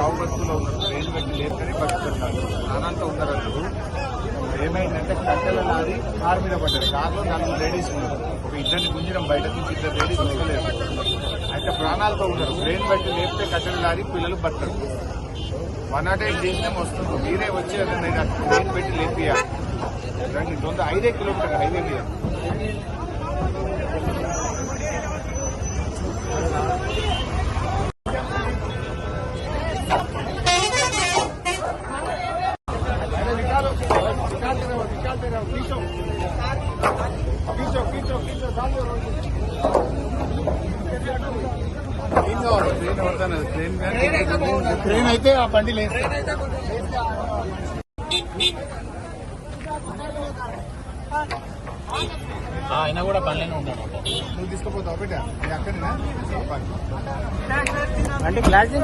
చావు బతుకులో ఉన్నారు. ట్రైన్ పెట్టి లేపుకొని బతుకుతున్నారు. నానంతా ఉన్నారు. అసలు ఏమైందంటే కట్టెల లారీ కారు మీద పడ్డారు. కారులో 4 లేడీస్ ఉన్నారు. ఒక ఇద్దరిని గుంజడం బయట నుంచి 2 లేడీస్ వస్తలేదు. అయితే ప్రాణాలతో ఉన్నారు. ట్రైన్ బట్టి లేపితే కట్టెల లారీ పిల్లలు బతకరు. 108 చేసినాం వస్తుంది. మీరే వచ్చి ట్రైన్ పెట్టి లేపియాలి. 5 కిలోమీటర్ హైవే మీద. ట్రైన్ అయితే ఆ బండి లేదు. అయినా కూడా పనిలోనే ఉంటాను. నువ్వు తీసుకుపోతావు బిడ్డ అక్కడేనా అంటే క్లాస్